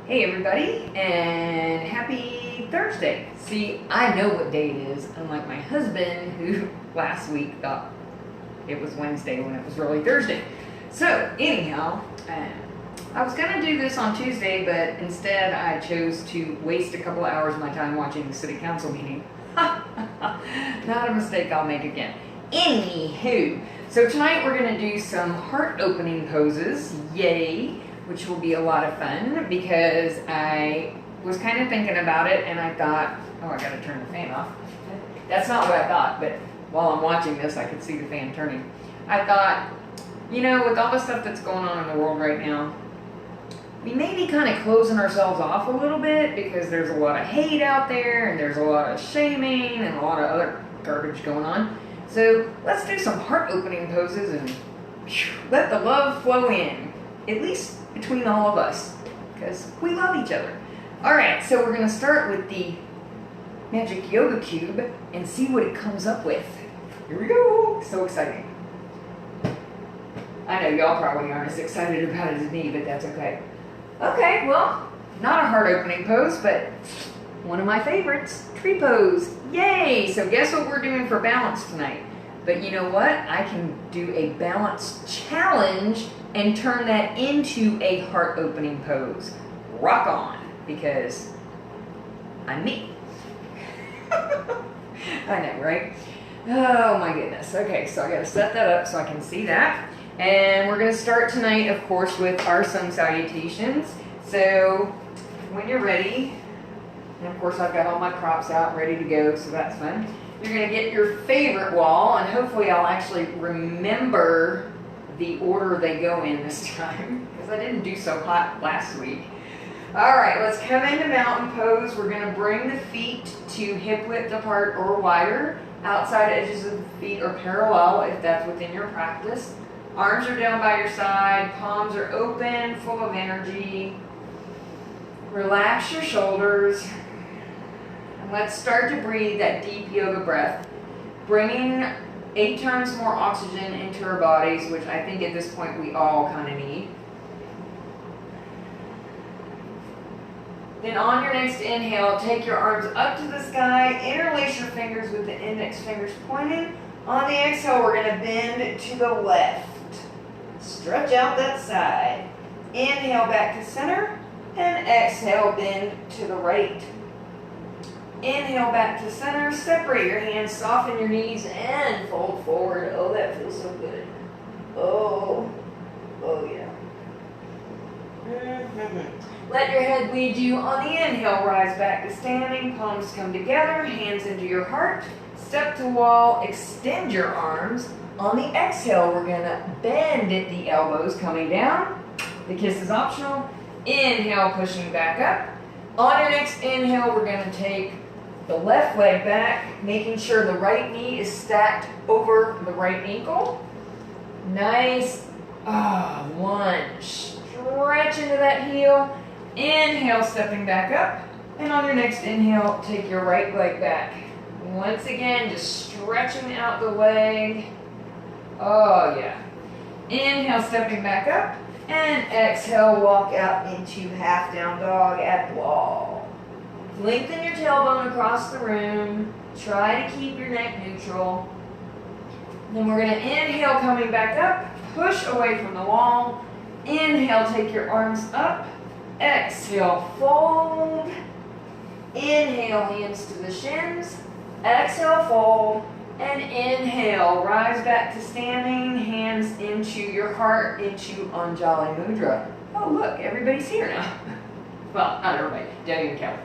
Hey everybody, and happy Thursday. See, I know what day it is, unlike my husband who last week thought it was Wednesday when it was really Thursday. So anyhow, I was going to do this on Tuesday, but instead I chose to waste a couple of hours of my time watching the city council meeting. Not a mistake I'll make again. Anywho, so tonight we're going to do some heart opening poses, yay, which will be a lot of fun because I was kind of thinking about it and I thought, oh, I got to turn the fan off. That's not what I thought, but while I'm watching this, I could see the fan turning. I thought, you know, with all the stuff that's going on in the world right now, we may be kind of closing ourselves off a little bit because there's a lot of hate out there and there's a lot of shaming and a lot of other garbage going on. So let's do some heart-opening poses and let the love flow in, at least between all of us, because we love each other. All right, so we're going to start with the magic yoga cube and see what it comes up with. Here we go. So exciting. I know y'all probably aren't as excited about it as me, but that's okay. Okay, well, not a heart-opening pose, but one of my favorites, tree pose. Yay! So guess what we're doing for balance tonight? But you know what? I can do a balance challenge and turn that into a heart-opening pose. Rock on, because I'm me. I know, right? Oh my goodness. Okay, so I gotta set that up so I can see that. And we're gonna start tonight, of course, with our sun salutations. So when you're ready, and of course I've got all my props out ready to go, so that's fun. You're gonna get your favorite wall, and hopefully I'll actually remember the order they go in this time, because I didn't do so hot last week. All right, let's come into mountain pose. We're gonna bring the feet to hip width apart or wider. Outside edges of the feet are parallel if that's within your practice. Arms are down by your side, palms are open, full of energy. Relax your shoulders. And let's start to breathe that deep yoga breath, bringing 8 times more oxygen into our bodies, which I think at this point we all kind of need. Then on your next inhale, take your arms up to the sky, interlace your fingers with the index fingers pointing. On the exhale, we're going to bend to the left. Stretch out that side. Inhale back to center, and exhale, bend to the right. Inhale back to center, separate your hands, soften your knees, and fold forward. Oh, that feels so good. Oh yeah. Let your head lead you. On the inhale, rise back to standing, palms come together, hands into your heart. Step to wall, extend your arms. On the exhale, we're gonna bend at the elbows, coming down. The kiss is optional. Inhale, pushing back up. On your next inhale, we're gonna take the left leg back, making sure the right knee is stacked over the right ankle. Nice lunge. Stretch into that heel. Inhale, stepping back up. And on your next inhale, take your right leg back. Once again, just stretching out the leg. Oh yeah. Inhale, stepping back up. And exhale, walk out into half down dog at wall. Lengthen your tailbone across the room. Try to keep your neck neutral. Then we're going to inhale, coming back up. Push away from the wall. Inhale, take your arms up. Exhale, fold. Inhale, hands to the shins. Exhale, fold. And inhale, rise back to standing. Hands into your heart, into Anjali Mudra. Oh, look, everybody's here now. Well, not everybody. Debbie and Kelly.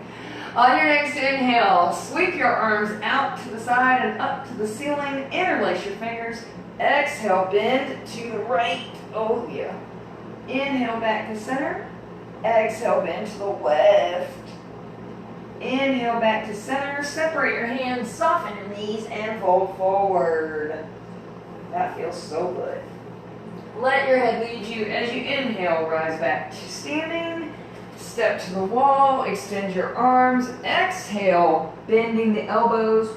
On your next inhale, sweep your arms out to the side and up to the ceiling. Interlace your fingers. Exhale, bend to the right. Oh, yeah. Inhale, back to center. Exhale, bend to the left. Inhale, back to center. Separate your hands, soften your knees, and fold forward. That feels so good. Let your head lead you as you inhale, rise back to standing. Step to the wall, extend your arms. Exhale, bending the elbows.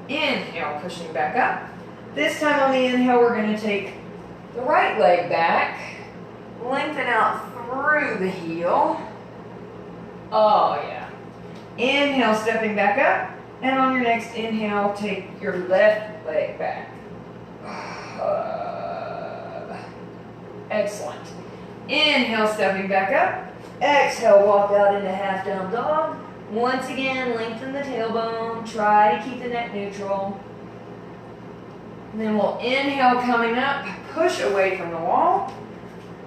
Inhale, pushing back up. This time on the inhale, we're going to take the right leg back, lengthen out through the heel, Oh yeah. Inhale, stepping back up. And on your next inhale, take your left leg back. Excellent. Inhale, stepping back up. Exhale, walk out into half down dog. Once again, lengthen the tailbone. Try to keep the neck neutral. And then we'll inhale, coming up, push away from the wall.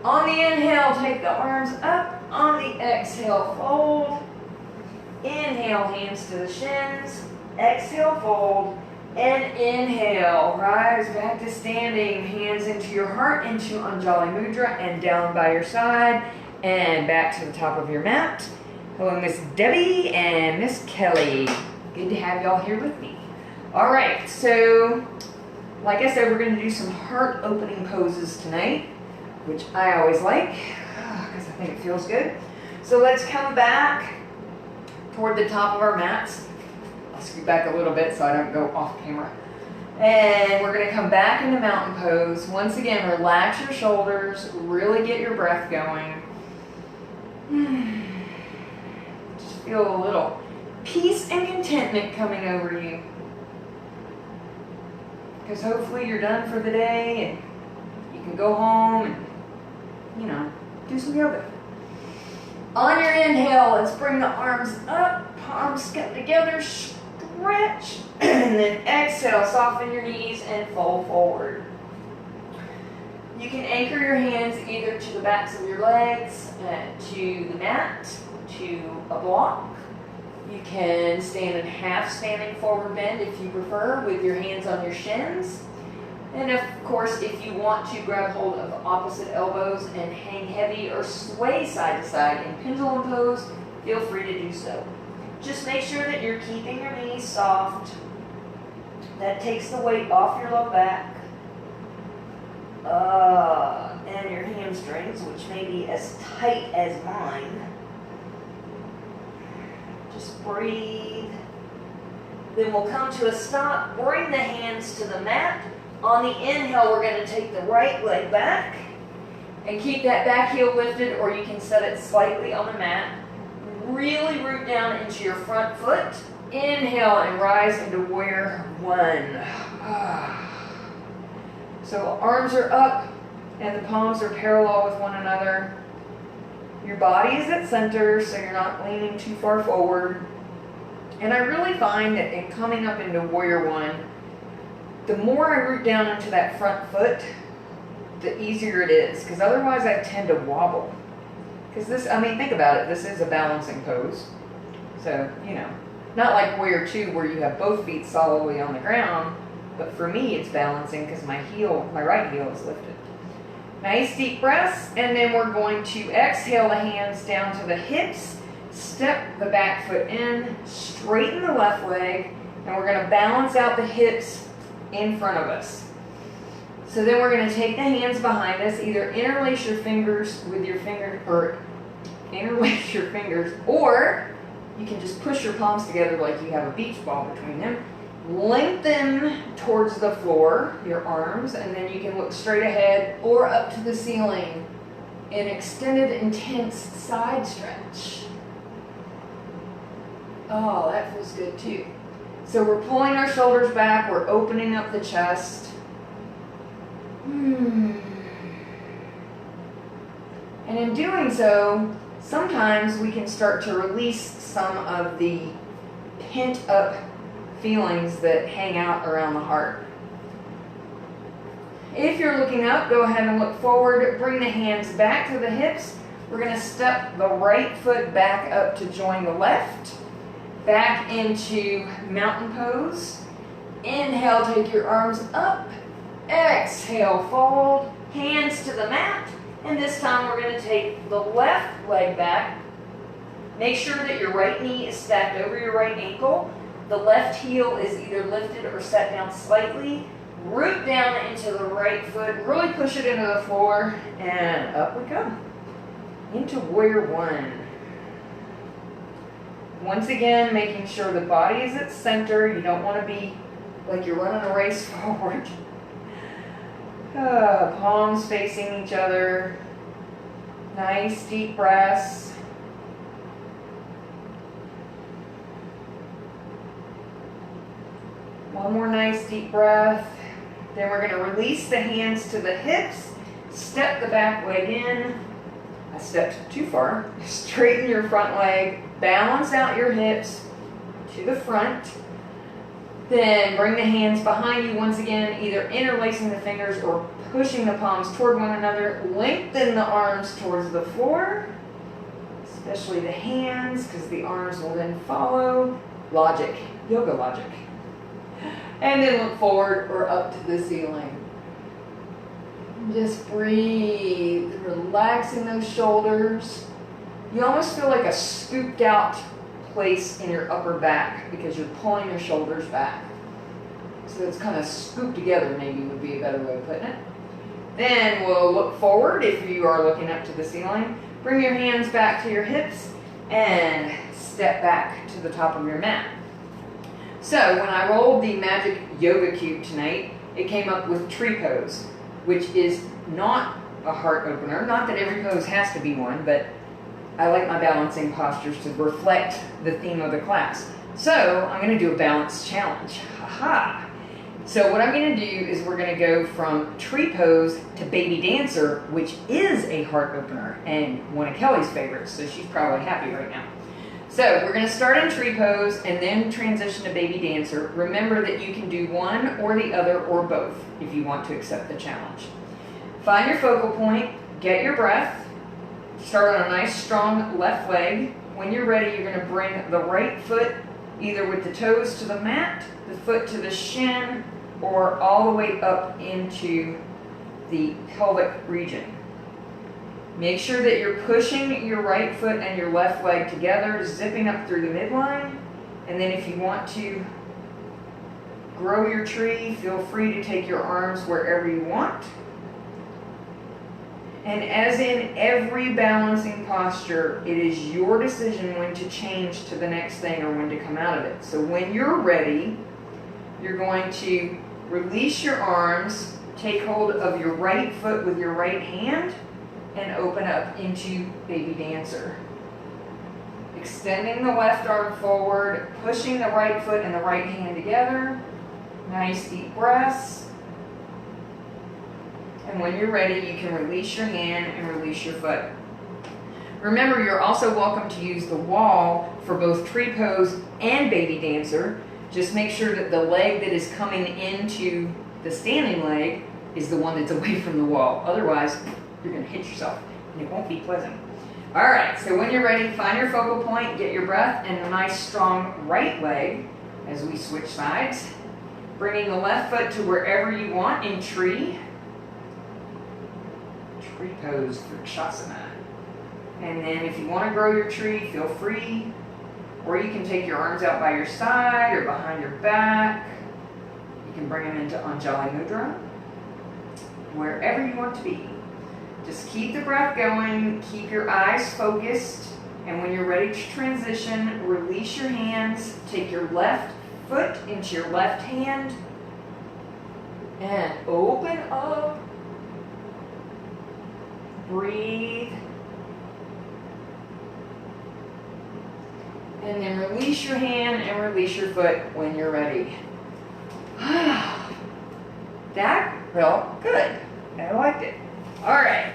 On the inhale, take the arms up. On the exhale, fold. Inhale, hands to the shins. Exhale, fold. And inhale, rise back to standing. Hands into your heart, into Anjali Mudra, and down by your side. And back to the top of your mat. Hello, Miss Debbie and Miss Kelly. Good to have y'all here with me. All right, so like I said, we're going to do some heart opening poses tonight, which I always like because I think it feels good. So let's come back toward the top of our mats. I'll scoot back a little bit so I don't go off camera. And we're going to come back into mountain pose. Once again, relax your shoulders, really get your breath going. Just feel a little peace and contentment coming over you. Because hopefully you're done for the day and you can go home and, do some yoga. On your inhale, let's bring the arms up, palms come together, stretch, and then exhale, soften your knees and fold forward. You can anchor your hands either to the backs of your legs, to the mat, to a block. You can stand in half standing forward bend if you prefer, with your hands on your shins. And of course, if you want to grab hold of opposite elbows and hang heavy or sway side to side in pendulum pose, feel free to do so. Just make sure that you're keeping your knees soft. That takes the weight off your low back. And your hamstrings, which may be as tight as mine. Just breathe. Then we'll come to a stop. Bring the hands to the mat. On the inhale, we're going to take the right leg back and keep that back heel lifted, or you can set it slightly on the mat. Really root down into your front foot. Inhale and rise into warrior one. So arms are up and the palms are parallel with one another. Your body is at center, so you're not leaning too far forward. And I really find that in coming up into warrior one, the more I root down into that front foot, the easier it is, because otherwise I tend to wobble. Because this, think about it, this is a balancing pose. So, not like warrior two where you have both feet solidly on the ground, but for me it's balancing because my right heel is lifted. Nice deep breaths, and then we're going to exhale the hands down to the hips, step the back foot in, straighten the left leg, and we're going to balance out the hips in front of us. So then we're going to take the hands behind us, either interlace your fingers with your finger, or interlace your fingers, or you can just push your palms together like you have a beach ball between them. Lengthen towards the floor, your arms, and then you can look straight ahead or up to the ceiling. An extended, intense side stretch. Oh, that feels good too. So we're pulling our shoulders back, we're opening up the chest. And in doing so, sometimes we can start to release some of the pent up feelings that hang out around the heart. If you're looking up, go ahead and look forward. Bring the hands back to the hips. We're going to step the right foot back up to join the left. Back into mountain pose. Inhale, take your arms up. Exhale, fold. Hands to the mat. And this time we're going to take the left leg back. Make sure that your right knee is stacked over your right ankle. The left heel is either lifted or set down slightly. Root down into the right foot. Really push it into the floor. And up we come. Into warrior one. Once again, making sure the body is at center. You don't want to be like you're running a race forward. Palms facing each other. Nice deep breaths. One more nice deep breath. Then we're going to release the hands to the hips. Step the back leg in. I stepped too far. Straighten your front leg. Balance out your hips to the front. Then bring the hands behind you once again, either interlacing the fingers or pushing the palms toward one another. Lengthen the arms towards the floor, especially the hands, because the arms will then follow. Logic, yoga logic. And then look forward or up to the ceiling. Just breathe, relaxing those shoulders. You almost feel like a scooped out place in your upper back because you're pulling your shoulders back. So it's kind of scooped together, maybe would be a better way of putting it. Then we'll look forward if you are looking up to the ceiling. Bring your hands back to your hips and step back to the top of your mat. So when I rolled the Magic Yoga Cube tonight, it came up with tree pose, which is not a heart opener. Not that every pose has to be one, but I like my balancing postures to reflect the theme of the class. So I'm going to do a balance challenge. Haha. So what I'm going to do is we're going to go from tree pose to baby dancer, which is a heart opener and one of Kelly's favorites, so she's probably happy right now. So we're going to start in tree pose and then transition to baby dancer. Remember that you can do one or the other or both if you want to accept the challenge. Find your focal point, get your breath. Start on a nice strong left leg. When you're ready, you're going to bring the right foot either with the toes to the mat, the foot to the shin, or all the way up into the pelvic region. Make sure that you're pushing your right foot and your left leg together, zipping up through the midline. And then if you want to grow your tree, feel free to take your arms wherever you want. And as in every balancing posture, it is your decision when to change to the next thing or when to come out of it. So when you're ready, you're going to release your arms, take hold of your right foot with your right hand, and open up into baby dancer. Extending the left arm forward, pushing the right foot and the right hand together. Nice deep breaths. And when you're ready, you can release your hand and release your foot. Remember, you're also welcome to use the wall for both tree pose and baby dancer. Just make sure that the leg that is coming into the standing leg is the one that's away from the wall. Otherwise, you're going to hit yourself and it won't be pleasant. All right, so when you're ready, find your focal point, get your breath, and a nice strong right leg as we switch sides. Bringing the left foot to wherever you want in tree. Tree pose for Shasana. And then if you want to grow your tree, feel free. Or you can take your arms out by your side or behind your back. You can bring them into Anjali Mudra. Wherever you want to be. Just keep the breath going. Keep your eyes focused. And when you're ready to transition, release your hands. Take your left foot into your left hand. And open up. Breathe. And then release your hand and release your foot when you're ready. That felt good. I liked it. All right.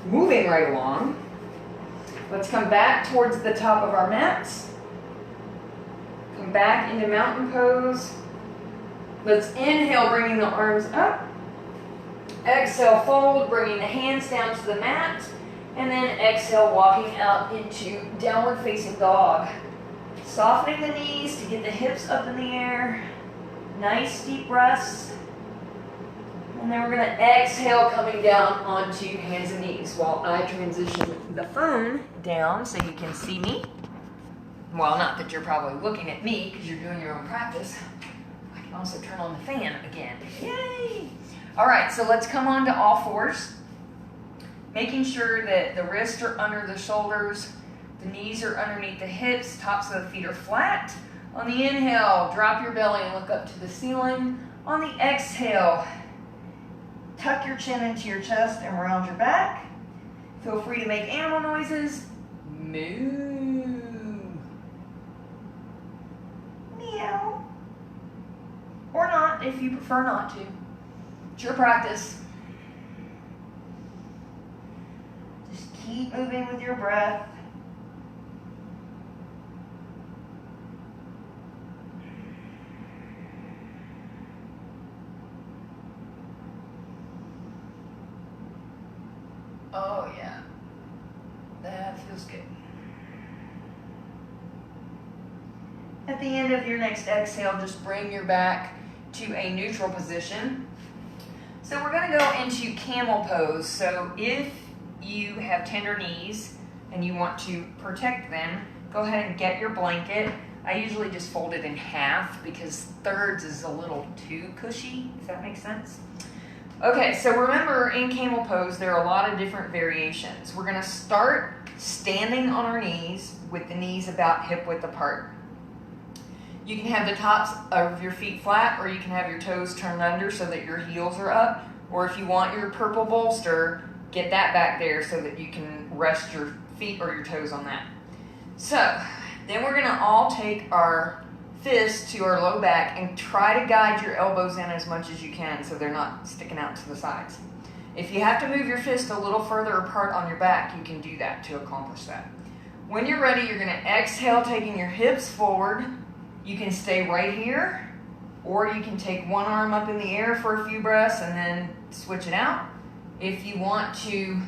Moving right along. Let's come back towards the top of our mats. Come back into mountain pose. Let's inhale, bringing the arms up. Exhale, fold, bringing the hands down to the mat. And then exhale, walking out into downward facing dog. Softening the knees to get the hips up in the air. Nice deep breaths. And then we're going to exhale, coming down onto hands and knees while I transition the phone down so you can see me. Well, not that you're probably looking at me because you're doing your own practice. I can also turn on the fan again. Yay! All right, so let's come on to all fours. Making sure that the wrists are under the shoulders, the knees are underneath the hips, tops of the feet are flat. On the inhale, drop your belly and look up to the ceiling. On the exhale, tuck your chin into your chest and round your back. Feel free to make animal noises. Moo. Meow. if you prefer not to. It's your practice. Just keep moving with your breath. Oh yeah, that feels good. At the end of your next exhale, just bring your back to a neutral position. So we're going to go into camel pose. So if you have tender knees and you want to protect them, go ahead and get your blanket. I usually just fold it in half because thirds is a little too cushy, if that makes sense. Okay, so remember in camel pose, there are a lot of different variations. We're gonna start standing on our knees with the knees about hip width apart. You can have the tops of your feet flat, or you can have your toes turned under so that your heels are up. Or if you want your purple bolster, get that back there so that you can rest your feet or your toes on that. So, then we're gonna all take our fists to our low back and try to guide your elbows in as much as you can so they're not sticking out to the sides. If you have to move your fist a little further apart on your back, you can do that to accomplish that. When you're ready, you're going to exhale, taking your hips forward. You can stay right here, or you can take one arm up in the air for a few breaths and then switch it out. If you want to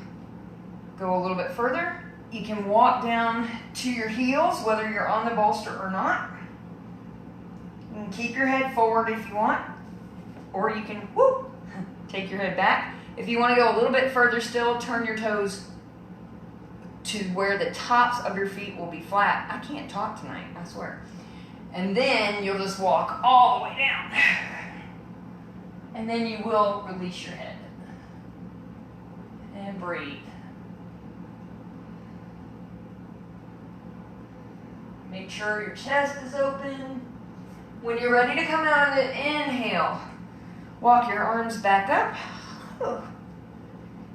go a little bit further, you can walk down to your heels, whether you're on the bolster or not. You can keep your head forward if you want, or you can take your head back. If you want to go a little bit further still, turn your toes to where the tops of your feet will be flat. I can't talk tonight, I swear. And then you'll just walk all the way down. And then you will release your head. And breathe. Make sure your chest is open. When you're ready to come out of it, inhale. Walk your arms back up.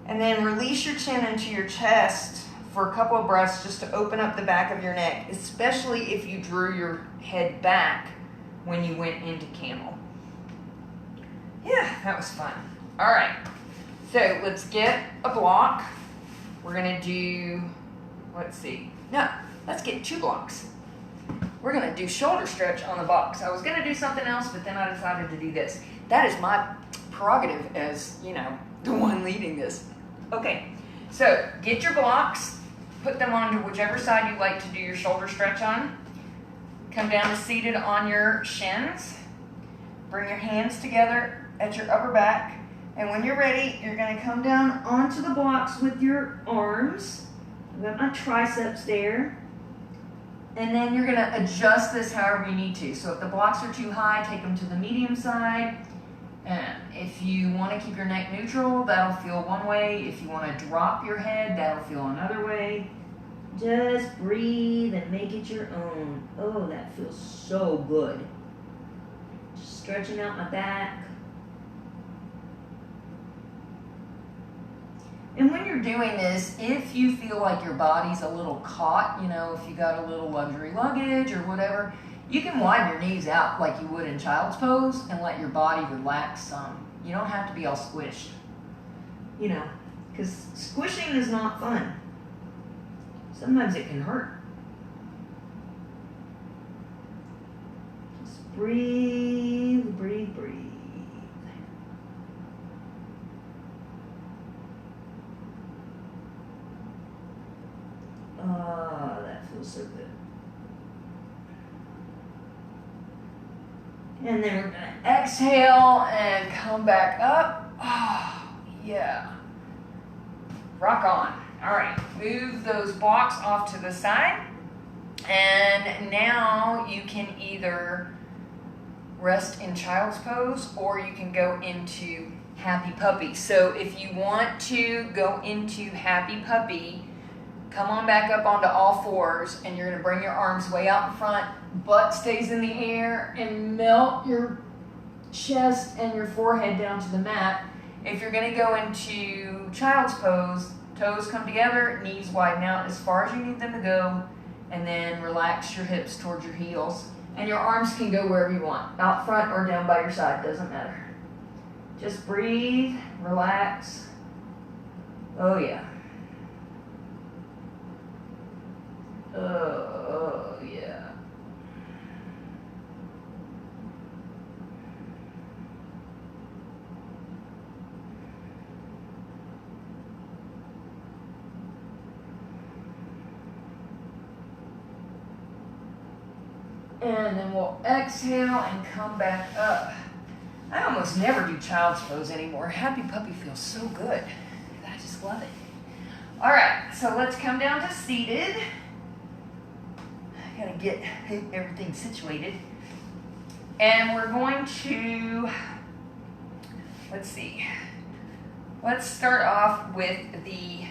And then release your chin into your chest for a couple of breaths just to open up the back of your neck, especially if you drew your head back when you went into camel. Yeah, that was fun. All right, so let's get a block. We're gonna do, let's get 2 blocks. We're gonna do shoulder stretch on the box. I was gonna do something else, but then I decided to do this. That is my prerogative as, the one leading this. Okay, so get your blocks, put them onto whichever side you like to do your shoulder stretch on. Come down to seated on your shins. Bring your hands together at your upper back. And when you're ready, you're gonna come down onto the blocks with your arms. I've got my triceps there. And then you're gonna adjust this however you need to. So if the blocks are too high, take them to the medium side. And if you want to keep your neck neutral, that'll feel one way. If you want to drop your head, that'll feel another way. Just breathe and make it your own. Oh, that feels so good. Just stretching out my back. And when you're doing this, if you feel like your body's a little caught, if you got a little luxury luggage or whatever, you can widen your knees out like you would in child's pose and let your body relax some. You don't have to be all squished. Because squishing is not fun. Sometimes it can hurt. Just breathe, breathe, breathe. Ah, that feels so good. And then we're going to exhale and come back up. Oh, yeah. Rock on. All right, move those blocks off to the side. And now you can either rest in child's pose or you can go into happy puppy. So if you want to go into happy puppy, come on back up onto all fours and you're going to bring your arms way out in front. Butt stays in the air and melt your chest and your forehead down to the mat. If you're going to go into child's pose, toes come together, knees widen out as far as you need them to go, and then relax your hips towards your heels. And your arms can go wherever you want, out front or down by your side, doesn't matter. Just breathe, relax. Oh yeah. Oh yeah. And then we'll exhale and come back up. I almost never do child's pose anymore. Happy puppy feels so good. I just love it. All right, so let's come down to seated. I gotta get everything situated. And we're going to, let's see. Let's start off with the,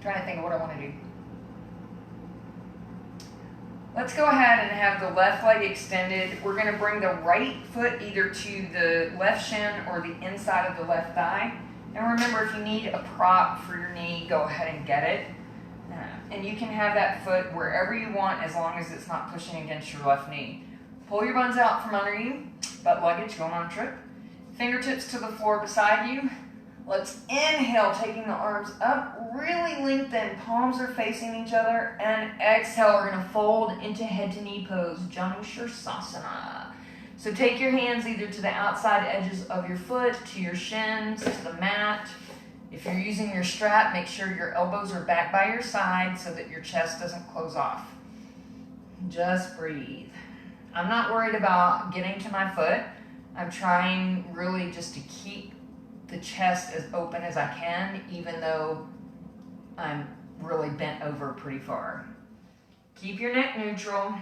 trying to think of what I want to do. Let's go ahead and have the left leg extended. We're going to bring the right foot either to the left shin or the inside of the left thigh. And remember, if you need a prop for your knee, go ahead and get it. And you can have that foot wherever you want as long as it's not pushing against your left knee. Pull your buns out from under you, butt luggage going on a trip. Fingertips to the floor beside you. Let's inhale, taking the arms up, really lengthen, palms are facing each other, and exhale, we're going to fold into head to knee pose, Janu Sirsasana. So take your hands either to the outside edges of your foot, to your shins, to the mat. If you're using your strap, make sure your elbows are back by your side so that your chest doesn't close off. Just breathe. I'm not worried about getting to my foot. I'm trying really just to keep the chest as open as I can, even though I'm really bent over pretty far. Keep your neck neutral.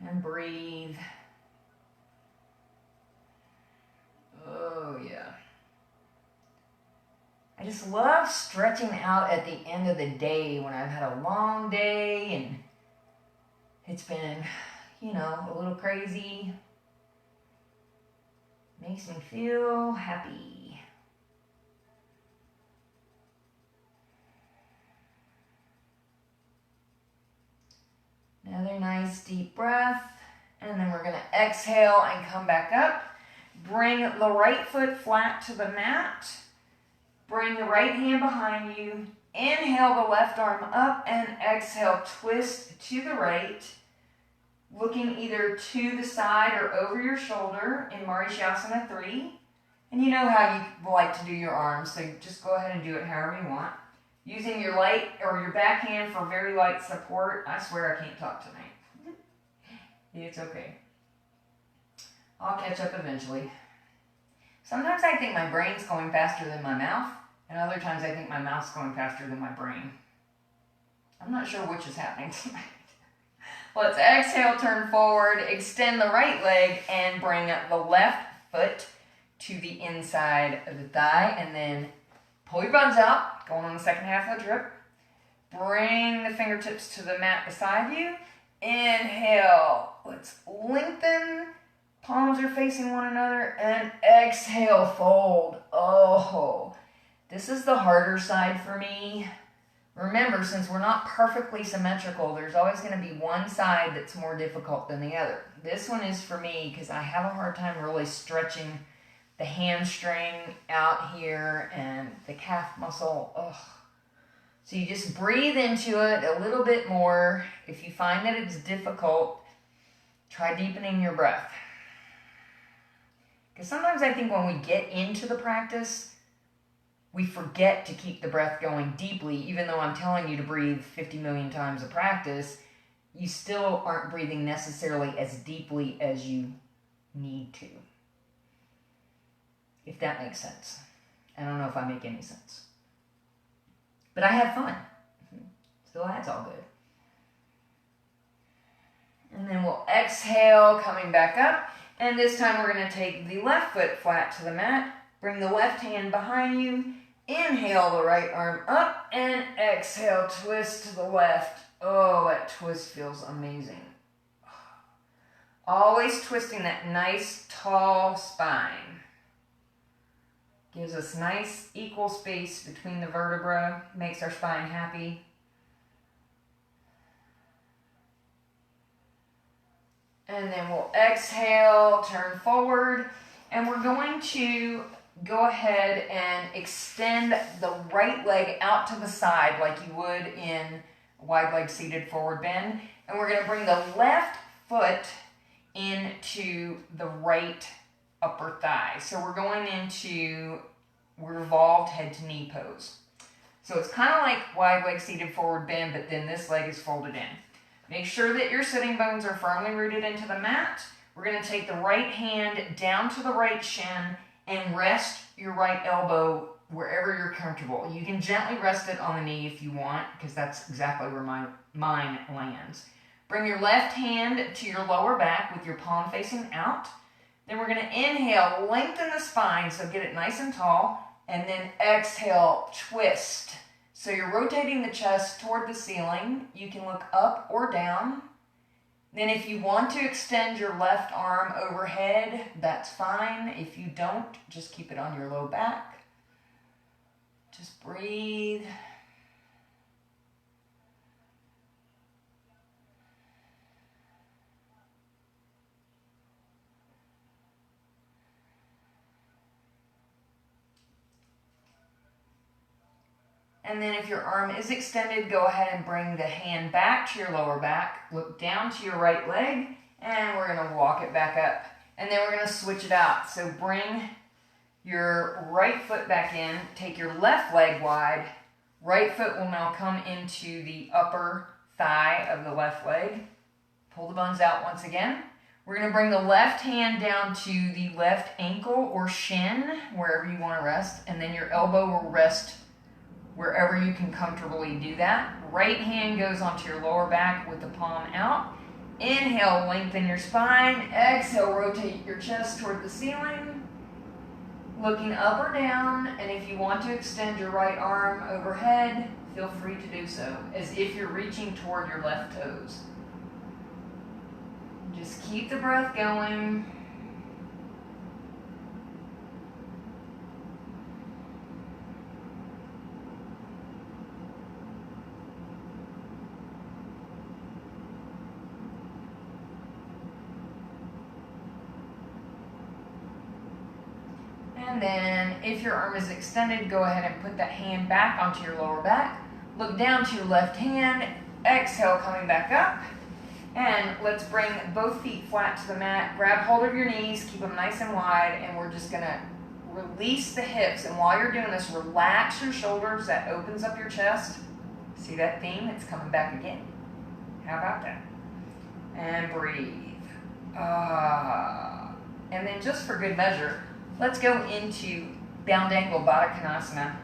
And breathe. Oh yeah. I just love stretching out at the end of the day when I've had a long day and it's been, you know, a little crazy. Makes me feel happy. Another nice deep breath. And then we're going to exhale and come back up. Bring the right foot flat to the mat. Bring the right hand behind you. Inhale the left arm up and exhale, twist to the right. Looking either to the side or over your shoulder in Marichyasana 3. And you know how you like to do your arms, so just go ahead and do it however you want. Using your light or your back hand for very light support. I swear I can't talk tonight. It's okay. I'll catch up eventually. Sometimes I think my brain's going faster than my mouth, and other times I think my mouth's going faster than my brain. I'm not sure which is happening tonight. Let's exhale, turn forward, extend the right leg, and bring the left foot to the inside of the thigh, and then pull your buns out, going on the second half of the trip. Bring the fingertips to the mat beside you. Inhale, let's lengthen, palms are facing one another, and exhale, fold. Oh, this is the harder side for me. Remember, since we're not perfectly symmetrical, there's always going to be one side that's more difficult than the other. This one is for me because I have a hard time really stretching the hamstring out here and the calf muscle. Ugh. So you just breathe into it a little bit more. If you find that it's difficult, try deepening your breath. Because sometimes I think when we get into the practice, we forget to keep the breath going deeply. Even though I'm telling you to breathe 50 million times a practice, you still aren't breathing necessarily as deeply as you need to. If that makes sense. I don't know if I make any sense. But I had fun. So that's all good. And then we'll exhale, coming back up. And this time we're going to take the left foot flat to the mat. Bring the left hand behind you. Inhale the right arm up and exhale, twist to the left. Oh, that twist feels amazing. Always twisting that nice tall spine. Gives us nice equal space between the vertebra, makes our spine happy. And then we'll exhale, turn forward, and we're going to go ahead and extend the right leg out to the side like you would in wide leg seated forward bend. And we're going to bring the left foot into the right upper thigh. So we're going into revolved head to knee pose. So it's kind of like wide leg seated forward bend, but then this leg is folded in. Make sure that your sitting bones are firmly rooted into the mat. We're going to take the right hand down to the right shin and rest your right elbow wherever you're comfortable. You can gently rest it on the knee if you want, because that's exactly where mine lands. Bring your left hand to your lower back with your palm facing out. Then we're going to inhale, lengthen the spine, so get it nice and tall, and then exhale, twist. So you're rotating the chest toward the ceiling. You can look up or down. Then if you want to extend your left arm overhead, that's fine. If you don't, just keep it on your low back. Just breathe. And then if your arm is extended, go ahead and bring the hand back to your lower back. Look down to your right leg, and we're going to walk it back up. And then we're going to switch it out. So bring your right foot back in. Take your left leg wide. Right foot will now come into the upper thigh of the left leg. Pull the bones out once again. We're going to bring the left hand down to the left ankle or shin, wherever you want to rest. And then your elbow will rest wherever you can comfortably do that. Right hand goes onto your lower back with the palm out. Inhale, lengthen your spine. Exhale, rotate your chest toward the ceiling. Looking up or down, and if you want to extend your right arm overhead, feel free to do so, as if you're reaching toward your left toes. Just keep the breath going. And then if your arm is extended, go ahead and put that hand back onto your lower back. Look down to your left hand. Exhale, coming back up. And let's bring both feet flat to the mat. Grab hold of your knees, keep them nice and wide, and we're just going to release the hips. And while you're doing this, relax your shoulders. That opens up your chest. See that theme? It's coming back again. How about that? And breathe. And then just for good measure, let's go into bound ankle Baddha Konasana.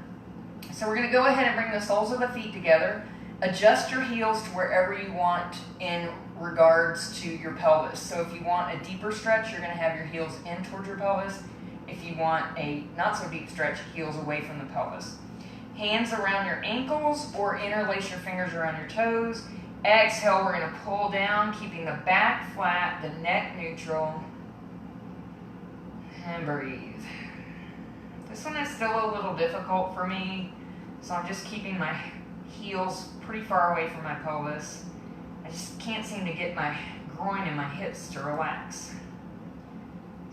So we're going to go ahead and bring the soles of the feet together. Adjust your heels to wherever you want in regards to your pelvis. So if you want a deeper stretch, you're going to have your heels in towards your pelvis. If you want a not so deep stretch, heels away from the pelvis. Hands around your ankles or interlace your fingers around your toes. Exhale, we're going to pull down, keeping the back flat, the neck neutral. And breathe. This one is still a little difficult for me, so I'm just keeping my heels pretty far away from my pelvis. I just can't seem to get my groin and my hips to relax.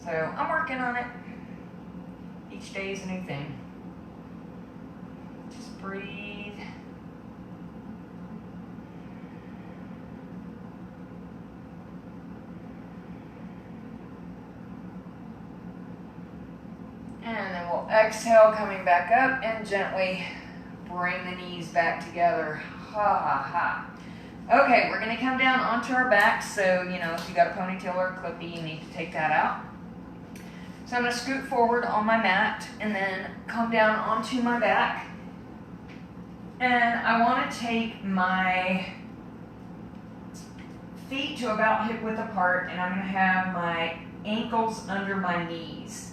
So I'm working on it. Each day is a new thing. Just breathe. And then we'll exhale, coming back up, and gently bring the knees back together. Ha ha ha. Okay, we're going to come down onto our back. So, if you got a ponytail or a clippy, you need to take that out. So I'm going to scoot forward on my mat and then come down onto my back. And I want to take my feet to about hip width apart, and I'm going to have my ankles under my knees.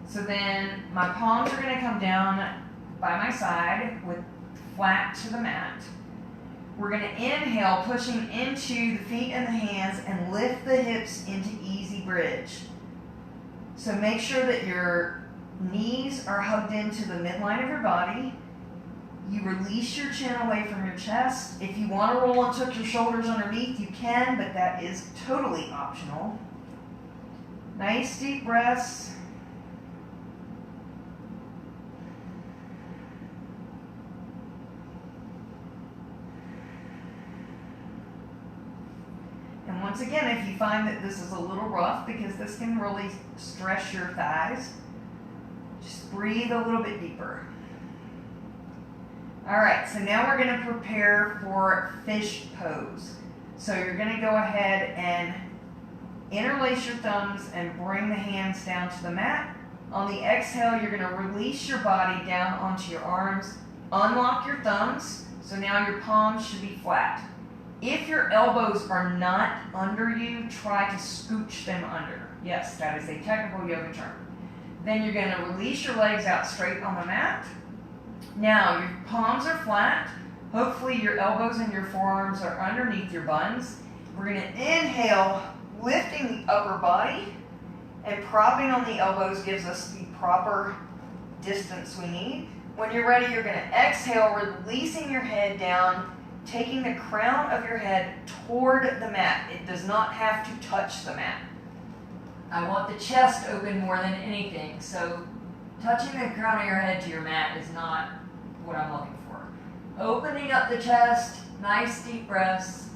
So then my palms are going to come down by my side with flat to the mat. We're going to inhale, pushing into the feet and the hands, and lift the hips into easy bridge. So make sure that your Knees are hugged into the midline of your body. You release your chin away from your chest. If you want to roll and tuck your shoulders underneath, you can, but that is totally optional. Nice deep breaths. And once again, if you find that this is a little rough, because this can really stress your thighs, just breathe a little bit deeper. All right, so now we're going to prepare for fish pose. So you're going to go ahead and interlace your thumbs and bring the hands down to the mat. On the exhale, you're going to release your body down onto your arms. Unlock your thumbs, so now your palms should be flat. If your elbows are not under you, try to scooch them under. Yes, that is a technical yoga term. Then you're going to release your legs out straight on the mat. Now, your palms are flat. Hopefully your elbows and your forearms are underneath your buns. We're going to inhale, lifting the upper body, and propping on the elbows gives us the proper distance we need. When you're ready, you're going to exhale, releasing your head down, taking the crown of your head toward the mat. It does not have to touch the mat. I want the chest open more than anything, so touching the crown of your head to your mat is not what I'm looking for. Opening up the chest, nice deep breaths.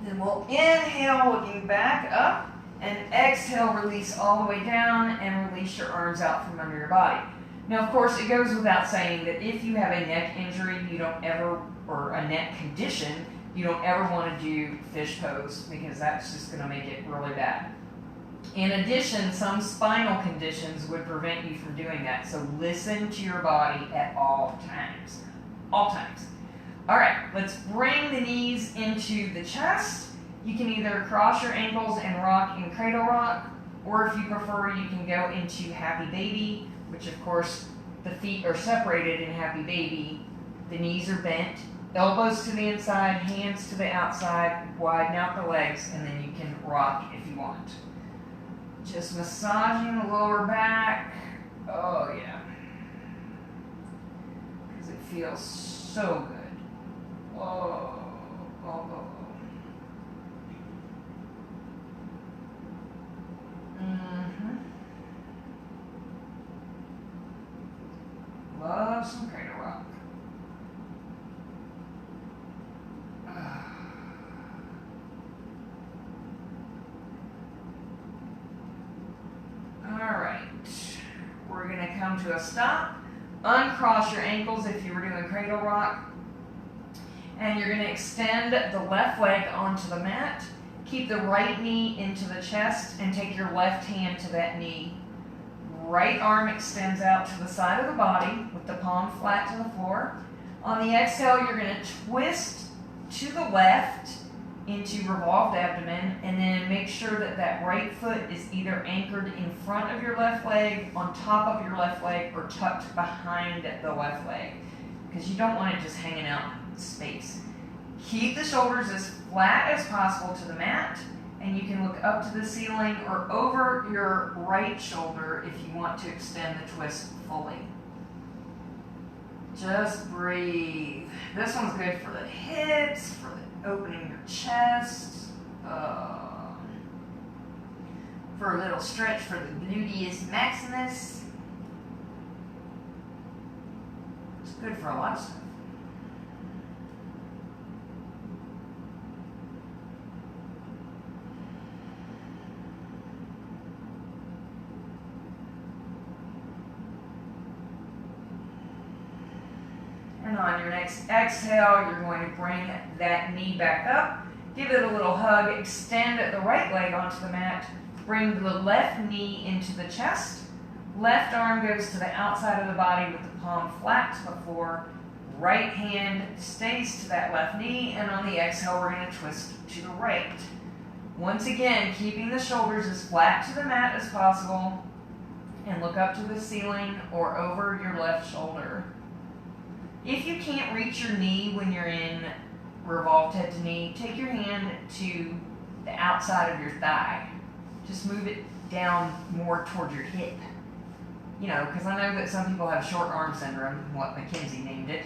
Then we'll inhale, looking back up, and exhale, release all the way down and release your arms out from under your body. Now, of course, it goes without saying that if you have a neck injury, you don't ever, or a neck condition, you don't ever want to do fish pose because that's just going to make it really bad. In addition, some spinal conditions would prevent you from doing that. So listen to your body at all times. All times. All right, let's bring the knees into the chest. You can either cross your ankles and rock in cradle rock, or if you prefer, you can go into happy baby, which of course the feet are separated in happy baby. The knees are bent. Elbows to the inside, hands to the outside, widen out the legs, and then you can rock if you want. Just massaging the lower back. Oh yeah. Because it feels so good. Whoa. Oh, oh, oh. Love some cradle rock. We're going to come to a stop. Uncross your ankles if you were doing cradle rock. And you're going to extend the left leg onto the mat. Keep the right knee into the chest and take your left hand to that knee. Right arm extends out to the side of the body with the palm flat to the floor. On the exhale, you're going to twist to the left into revolved abdomen, and then make sure that that right foot is either anchored in front of your left leg, on top of your left leg, or tucked behind the left leg, because you don't want it just hanging out in space. Keep the shoulders as flat as possible to the mat, and you can look up to the ceiling or over your right shoulder if you want to extend the twist fully. Just breathe. This one's good for the hips, for the opening your chest, for a little stretch for the gluteus maximus. It's good for a lot of stuff. And on your next exhale, you're going to bring that knee back up. Give it a little hug. Extend the right leg onto the mat. Bring the left knee into the chest. Left arm goes to the outside of the body with the palm flat to the floor. Right hand stays to that left knee. And on the exhale, we're going to twist to the right. Once again, keeping the shoulders as flat to the mat as possible. And look up to the ceiling or over your left shoulder. If you can't reach your knee when you're in revolved head to knee. Take your hand to the outside of your thigh. Just move it down more towards your hip. You know, because I know that some people have short arm syndrome, what Mackenzie named it.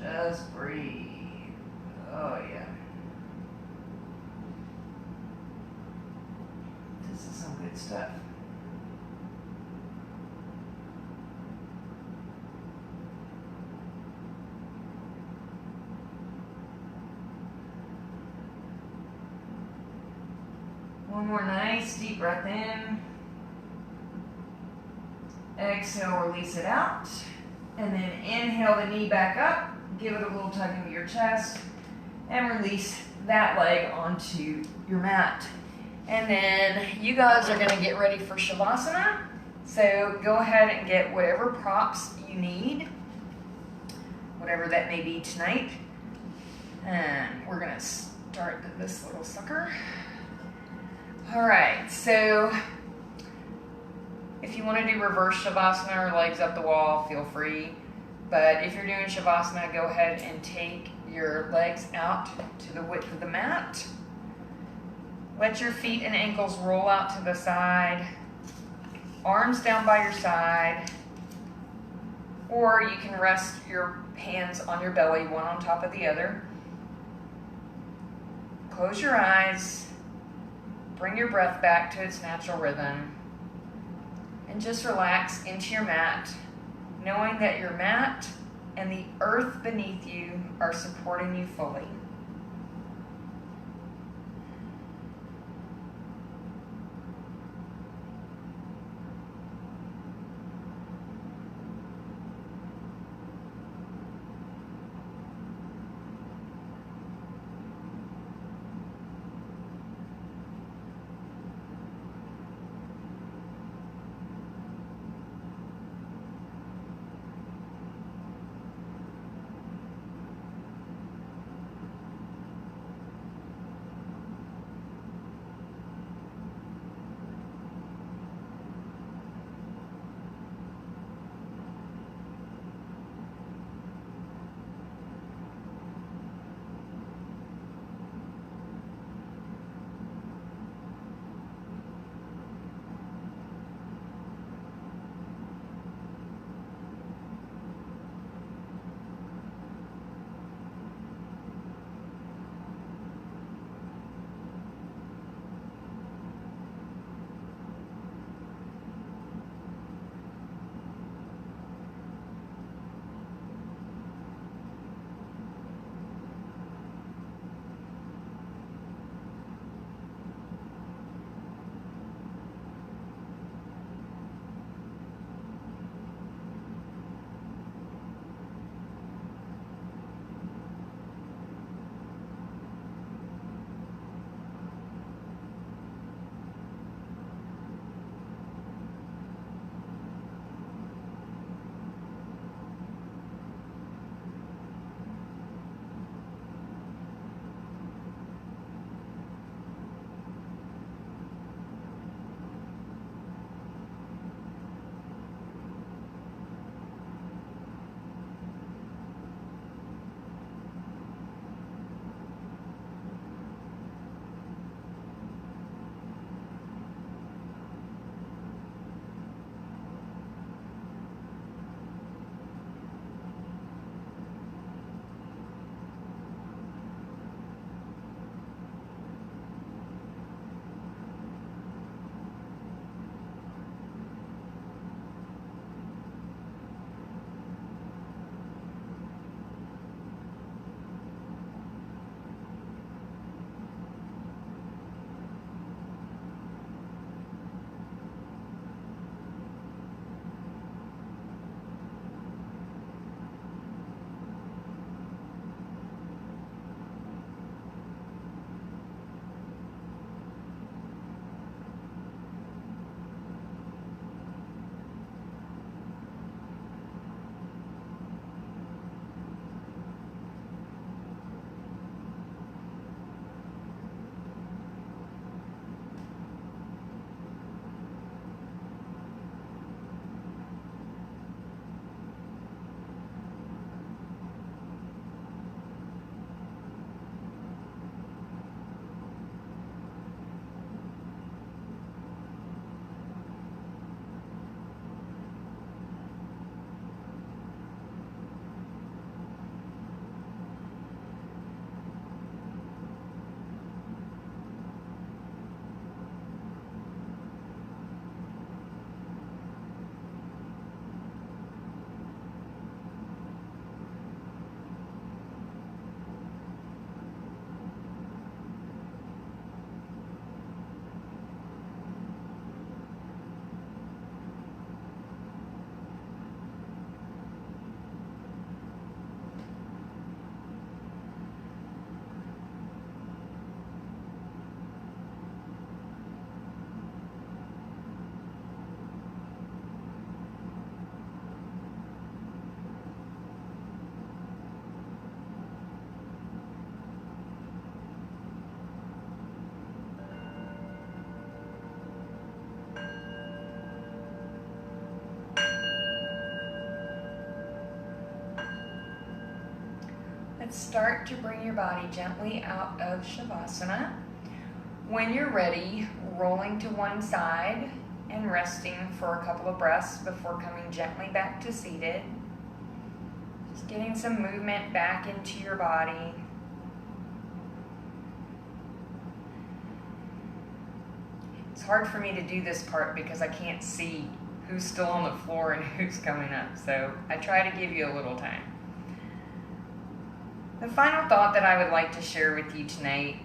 Just breathe. Oh, yeah. This is some good stuff. One more nice deep breath in. Exhale, release it out. And then inhale the knee back up. Give it a little tug into your chest. And release that leg onto your mat. And then you guys are going to get ready for Shavasana. So go ahead and get whatever props you need. Whatever that may be tonight. And we're going to start this little sucker. Alright, so if you want to do reverse Shavasana or legs up the wall, feel free. But if you're doing Shavasana, go ahead and take your legs out to the width of the mat. Let your feet and ankles roll out to the side. Arms down by your side. Or you can rest your hands on your belly, one on top of the other. Close your eyes. Bring your breath back to its natural rhythm. And just relax into your mat, knowing that your mat and the earth beneath you are supporting you fully. Let's start to bring your body gently out of Shavasana. When you're ready, rolling to one side and resting for a couple of breaths before coming gently back to seated. Just getting some movement back into your body. It's hard for me to do this part because I can't see who's still on the floor and who's coming up, so I try to give you a little time. The final thought that I would like to share with you tonight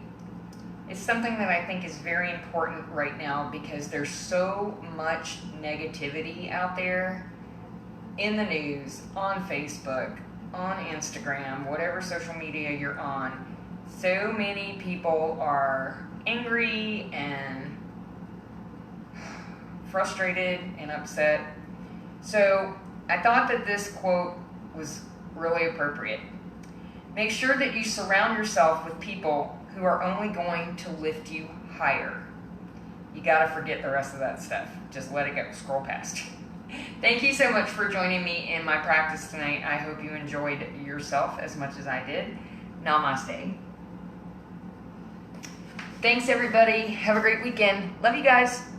is something that I think is very important right now because there's so much negativity out there in the news, on Facebook, on Instagram, whatever social media you're on. So many people are angry and frustrated and upset. So I thought that this quote was really appropriate. Make sure that you surround yourself with people who are only going to lift you higher. You gotta forget the rest of that stuff. Just let it go, scroll past. Thank you so much for joining me in my practice tonight. I hope you enjoyed yourself as much as I did. Namaste. Thanks everybody. Have a great weekend. Love you guys.